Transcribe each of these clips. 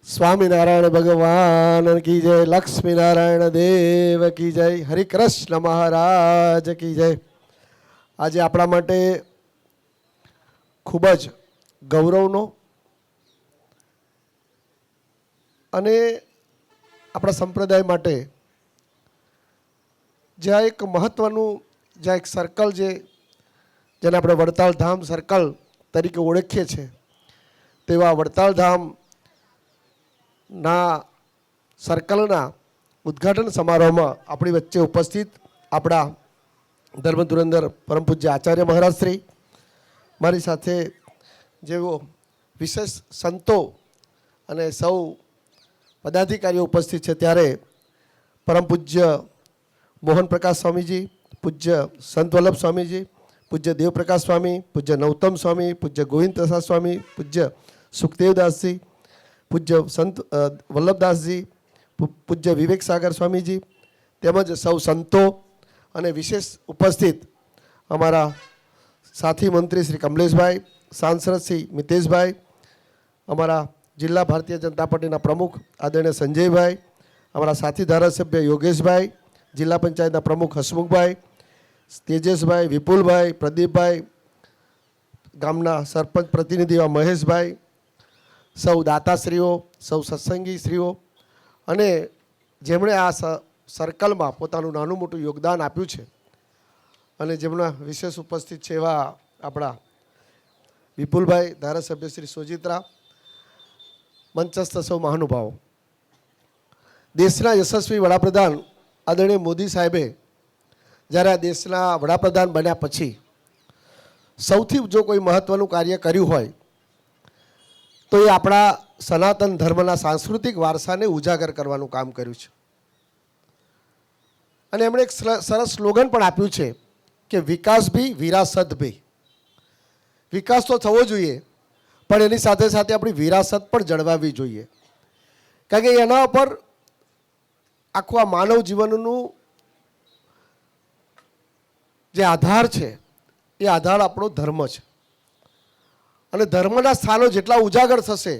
સ્વામિનારાયણ ભગવાન કી જય, લક્ષ્મીનારાયણ દેવ કી જય, હરિકૃષ્ણ મહારાજ કી જય. આજે આપણા માટે ખૂબ જ ગૌરવનો અને આપણા સંપ્રદાય માટે જ્યાં એક મહત્ત્વનું જ્યાં એક સર્કલ જેને આપણે વડતાલ ધામ સર્કલ તરીકે ઓળખીએ છીએ, તેવા વડતાલ ધામના સર્કલના ઉદ્ઘાટન સમારોહમાં આપણી વચ્ચે ઉપસ્થિત આપણા ધર્મ ધુરંધર પરમ પૂજ્ય આચાર્ય મહારાજ શ્રી, મારી સાથે જેઓ વિશેષ સંતો અને સૌ પદાધિકારીઓ ઉપસ્થિત છે, ત્યારે પરમ પૂજ્ય મોહન પ્રકાશ સ્વામીજી, પૂજ્ય સંત વલ્લભ સ્વામીજી, પૂજ્ય દેવપ્રકાશ સ્વામી, પૂજ્ય નૌતમ સ્વામી, પૂજ્ય ગોવિંદ પ્રસાદ સ્વામી, પૂજ્ય સુખદેવદાસજી, પૂજ્ય સંત વલ્લભદાસજી, પૂજ્ય વિવેક સાગર સ્વામીજી, તેમજ સૌ સંતો અને વિશેષ ઉપસ્થિત અમારા સાથી મંત્રી શ્રી કમલેશભાઈ, સાંસદ શ્રી મિતેશભાઈ, અમારા જિલ્લા ભારતીય જનતા પાર્ટીના પ્રમુખ આદરણીય સંજયભાઈ, અમારા સાથી ધારાસભ્ય યોગેશભાઈ, જિલ્લા પંચાયતના પ્રમુખ હસમુખભાઈ, તેજસભાઈ, વિપુલભાઈ, પ્રદીપભાઈ, ગામના સરપંચ પ્રતિનિધિ મહેશભાઈ, સૌ દાતાશ્રીઓ, સૌ સત્સંગીશ્રીઓ અને જેમણે આ સર્કલમાં પોતાનું નાનું મોટું યોગદાન આપ્યું છે અને જેમના વિશેષ ઉપસ્થિત છે એવા આપણા વિપુલભાઈ, ધારાસભ્ય શ્રી સોજિત્રા, મંચસ્થ સૌ મહાનુભાવો. દેશના યશસ્વી વડાપ્રધાન આદરણીય મોદી સાહેબે જ્યારે આ દેશના વડાપ્રધાન બન્યા પછી સૌથી જો કોઈ મહત્ત્વનું કાર્ય કર્યું હોય તો એ આપણા સનાતન ધર્મના સાંસ્કૃતિક વારસાને ઉજાગર કરવાનું કામ કર્યું છે. અને એમણે એક સરસ સ્લોગન પણ આપ્યું છે કે વિકાસ ભી વિરાસત ભી. વિકાસ તો થવો જોઈએ, પણ એની સાથે સાથે આપણી વિરાસત પણ જળવાવી જોઈએ, કારણ કે એના પર આખું આ માનવ જીવનનું જે આધાર છે એ આધાર આપણો ધર્મ છે. અને ધર્મના સ્થાનો જેટલા ઉજાગર થશે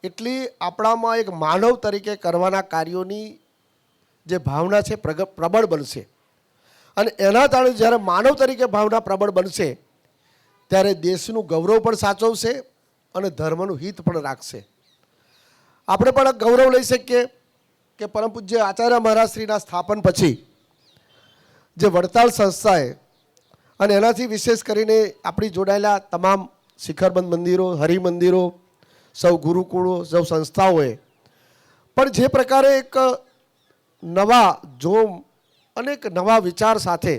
એટલી આપણામાં એક માનવ તરીકે કરવાના કાર્યોની જે ભાવના છે પ્રબળ બનશે. અને એના કારણે જ્યારે માનવ તરીકે ભાવના પ્રબળ બનશે ત્યારે દેશનું ગૌરવ પણ સાચવશે અને ધર્મનું હિત પણ રાખશે. આપણે પણ ગૌરવ લઈ શકીએ કે પરમ પૂજ્ય આચાર્ય મહારાજશ્રીના સ્થાપન પછી જે વડતાલ સંસ્થાએ અને એનાથી વિશેષ કરીને આપણી જોડાયેલા તમામ શિખરબંધ મંદિરો, હરિમંદિરો, સૌ ગુરુકુળો, સૌ સંસ્થાઓએ પણ જે પ્રકારે એક નવા જોમ અને એક નવા વિચાર સાથે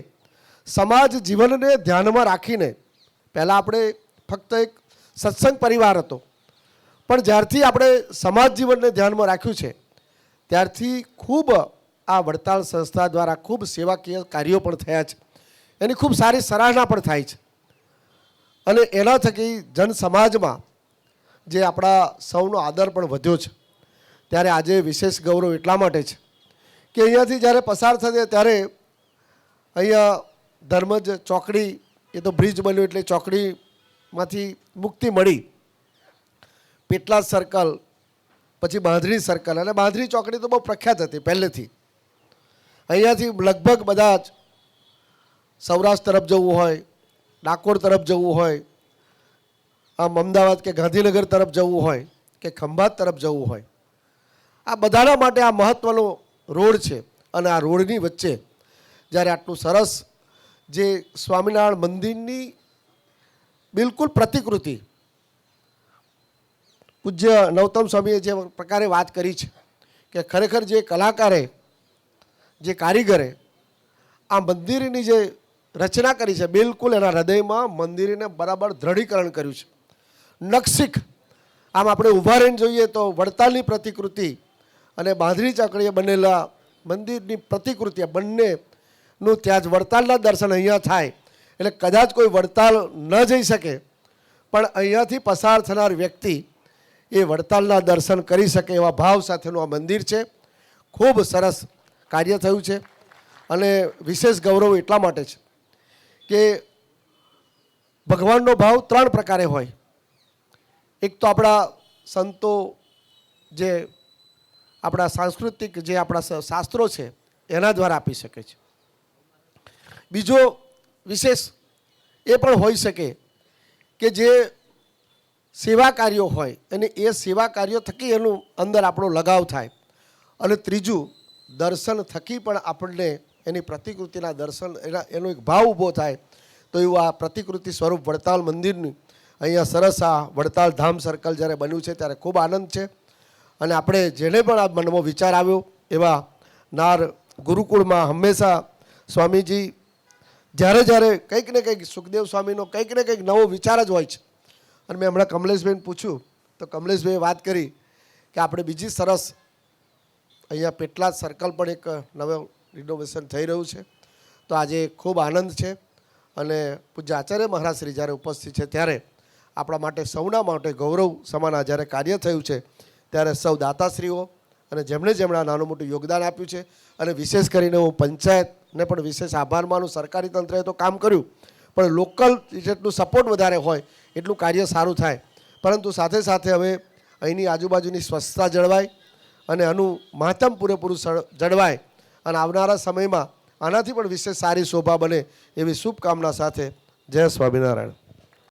સમાજ જીવનને ધ્યાનમાં રાખીને, પહેલાં આપણે ફક્ત એક સત્સંગ પરિવાર હતો, પણ જ્યારથી આપણે સમાજ જીવનને ધ્યાનમાં રાખ્યું છે ત્યારથી ખૂબ આ વડતાલ સંસ્થા દ્વારા ખૂબ સેવાકીય કાર્યો પણ થયા છે. એની ખૂબ સારી સરાહના પણ થાય છે. અને એના થકી જન સમાજમાં જે આપણા સૌનો આદર પણ વધ્યો છે. ત્યારે આજે વિશેષ ગૌરવ એટલા માટે છે કે અહીંયાથી જ્યારે પસાર થશે ત્યારે અહીંયા ધર્મજ ચોકડી, એ તો બ્રિજ બન્યો એટલે ચોકડીમાંથી મુક્તિ મળી, પેટલાદ સર્કલ, પછી બાંધણી સર્કલ, અને બાંધણી ચોકડી તો બહુ પ્રખ્યાત હતી પહેલેથી. અહીંયાથી લગભગ બધા જ સૌરાષ્ટ્ર તરફ જવું હોય, ડાકોર તરફ જવું હોય, આમ અમદાવાદ કે ગાંધીનગર તરફ જવું હોય કે ખંભાત તરફ જવું હોય, આ બધાના માટે આ મહત્ત્વનો રોડ છે. અને આ રોડની વચ્ચે જ્યારે આટલું સરસ જે સ્વામિનારાયણ મંદિરની બિલકુલ પ્રતિકૃતિ પૂજ્ય નૌતમ સ્વામીએ જે પ્રકારે વાત કરી છે કે ખરેખર જે કલાકારે, જે કારીગરે આ મંદિરની જે રચના કરી છે, બિલકુલ એના હૃદયમાં મંદિરને બરાબર દ્રઢીકરણ કર્યું છે. નકશીક આમ આપણે ઊભા રહીને જોઈએ તો વડતાલની પ્રતિકૃતિ અને બાંધણી ચોકડીએ બનેલા મંદિરની પ્રતિકૃતિ બંનેનું ત્યાં જ વડતાલના દર્શન અહીંયા થાય. એટલે કદાચ કોઈ વડતાલ ન જઈ શકે પણ અહીંયાથી પસાર થનાર વ્યક્તિ એ વડતાલના દર્શન કરી શકે એવા ભાવ સાથેનું આ મંદિર છે. ખૂબ સરસ કાર્ય થયું છે. અને વિશેષ ગૌરવ એટલા માટે છે કે ભગવાનનો ભાવ ત્રણ પ્રકારે હોય. એક તો આપણા સંતો જે આપણા સાંસ્કૃતિક જે આપણા શાસ્ત્રો છે એના દ્વારા આપી શકે છે. બીજો વિશેષ એ પણ હોઈ શકે કે જે સેવા કાર્યો હોય અને એ સેવા કાર્યો થકી એનું અંદર આપણો લગાવ થાય. અને ત્રીજું, દર્શન થકી પણ આપણને એની પ્રતિકૃતિના દર્શન એનો એક ભાવ ઊભો થાય. તો એવું આ પ્રતિકૃતિ સ્વરૂપ વડતાલ મંદિરની અહીંયા સરસ આ વડતાલ ધામ સર્કલ જ્યારે બન્યું છે ત્યારે ખૂબ આનંદ છે. અને આપણે જેને પણ આ મનમાં વિચાર આવ્યો એવા નાર ગુરુકુળમાં હંમેશા સ્વામીજી જ્યારે જ્યારે કંઈક ને કંઈક સુખદેવ સ્વામીનો કંઈક ને કંઈક નવો વિચાર જ હોય છે. અને મેં હમણાં કમલેશભાઈને પૂછ્યું તો કમલેશભાઈએ વાત કરી કે આપણે બીજી સરસ અહીંયા પેટલાદ સર્કલ પણ એક નવું રિનોવેશન થઈ રહ્યું છે. તો આજે ખૂબ આનંદ છે. અને પૂજ્ય આચાર્ય મહારાજ શ્રી જ્યારે ઉપસ્થિત છે ત્યારે આપણા માટે સૌના માટે ગૌરવ સમાન આ જ્યારે કાર્ય થયું છે ત્યારે સૌ દાતાશ્રીઓ અને જેમણે આ નાનું મોટું યોગદાન આપ્યું છે અને વિશેષ કરીને હું પંચાયતને પણ વિશેષ આભાર માનું. સરકારી તંત્રએ તો કામ કર્યું પણ લોકલ જેટલું સપોર્ટ વધારે હોય એટલું કાર્ય સારું થાય. પરંતુ સાથે સાથે હવે અહીંની આજુબાજુની સ્વચ્છતા જળવાય અને આનું મહત્તમ પૂરેપૂરું જળવાય અને આવનારા સમયમાં આનાથી પણ વિશેષ સારી શોભા બને એવી શુભકામના સાથે જય સ્વામિનારાયણ.